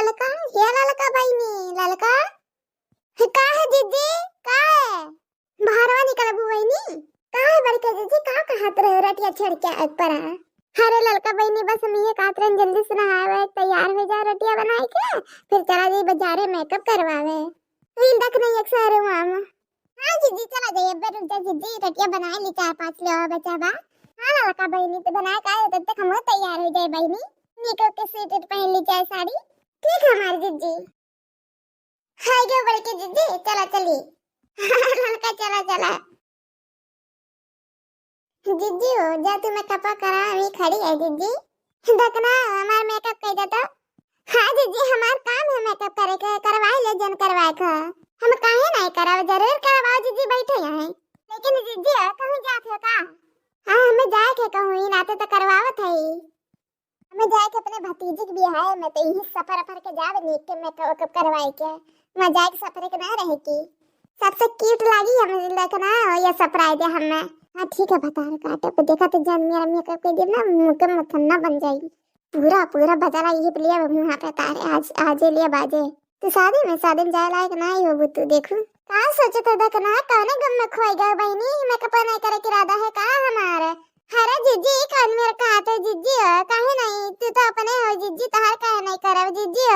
ललका, ये ललका बहिनी, ललका का है दीदी, का है बाहरवा निकल बहिनी, का है बड़के दीदी, का कहत रहे रटिया छड़ के ऊपर है। अरे ललका बहिनी बस हम ये कातरन जल्दी से नहावे तैयार हो जा रटिया बनाए के फिर चला जाई बाजारे मेकअप करवावे। इन तक नहीं एक सारे मामा। हां दीदी चला जाइए अब रुक जा दीदी, रटिया बनाए ली 4-5 ले और बचा बा। हां ललका बहिनी तो बनाए का तब तक हम तैयार हो जाए बहिनी, मेकअप के सूट पहन ली चाहे साड़ी। ठीक है हमारी दीदी। हाय गो बड़के दीदी चला चली ललका चला चला। जीजी हो जा तू मेकअप करा, अभी खड़ी है जीजी देखना हमारा मेकअप कर देता। हाँ जीजी हमारा काम है मेकअप करे के, करवाए ले जन करवाए का हम काहे नहीं करावे, जरूर करवाओ जीजी बैठे हैं। लेकिन जीजी कहीं जाते हो का? हाँ हमें जाए के कहूँ ही नाते तो करवावत है, हमें जाए के अपने भतीजी के बियाह है, मैं तो यही सफर अफर के जावे नीक के मेकअप करवाए के मैं जाए के सफर के ना रहे की सबसे क्यूट लगी हमें देखना ये सरप्राइज है हमें। हाँ ठीक है बता रहा काटे पे देखा तो जान मेरा मेकअप कर देना मुकम मथन्ना बन जाएगी पूरा पूरा बजारा ये लिए मुंह पे तारे आज लिए बाजे तो शादी में जाए लायक नहीं हो तू देखू का सोचे तो देखना कौन गम में खोई गए बहनी मेकअप नहीं करे के इरादा है का हमारे। अरे जीजी कौन मेरे कहा तो जीजी काहे नहीं तू तो अपने हो जीजी तहार काहे नहीं करे जीजी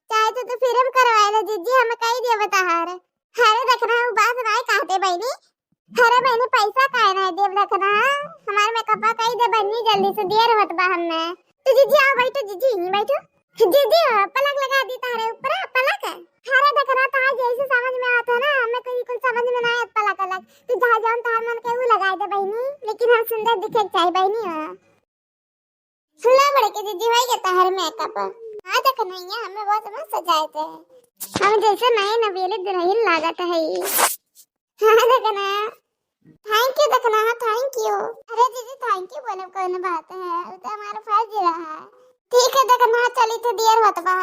चाहे तो फिर हम करवाए लो जीजी हमें कही दिया बता हार। अरे देखना वो बात नहीं कहते बहनी, अरे बहनी पैसा काहे नहीं देव देखना हमारे मेकअप कही दे बहनी जल्दी से देर होत बा हमें। तो जीजी आओ बैठो जीजी नहीं बैठो जीजी पलक लगा दी तारे ऊपर पलक। अरे देखना तो आज जैसे समझ में आता ना हमें कोई कुछ समझ में ना आता पलक अलग तू जहाँ जाओ तार मन के वो लगाए दे बहनी, लेकिन हम सुंदर दिखे चाहिए बहनी। सुना बड़े के जीजी भाई के तार मेकअप हाँ तक नहीं है हमें बहुत मस्त सजाए थे, हम जैसे नए नवेले दुल्हन लागत है। हाँ देखना थैंक यू देखना थैंक यू। अरे दीदी थैंक यू बोले कोई बात है तो हमारा फर्ज रहा है। ठीक है देखना चली तो देर होत बा।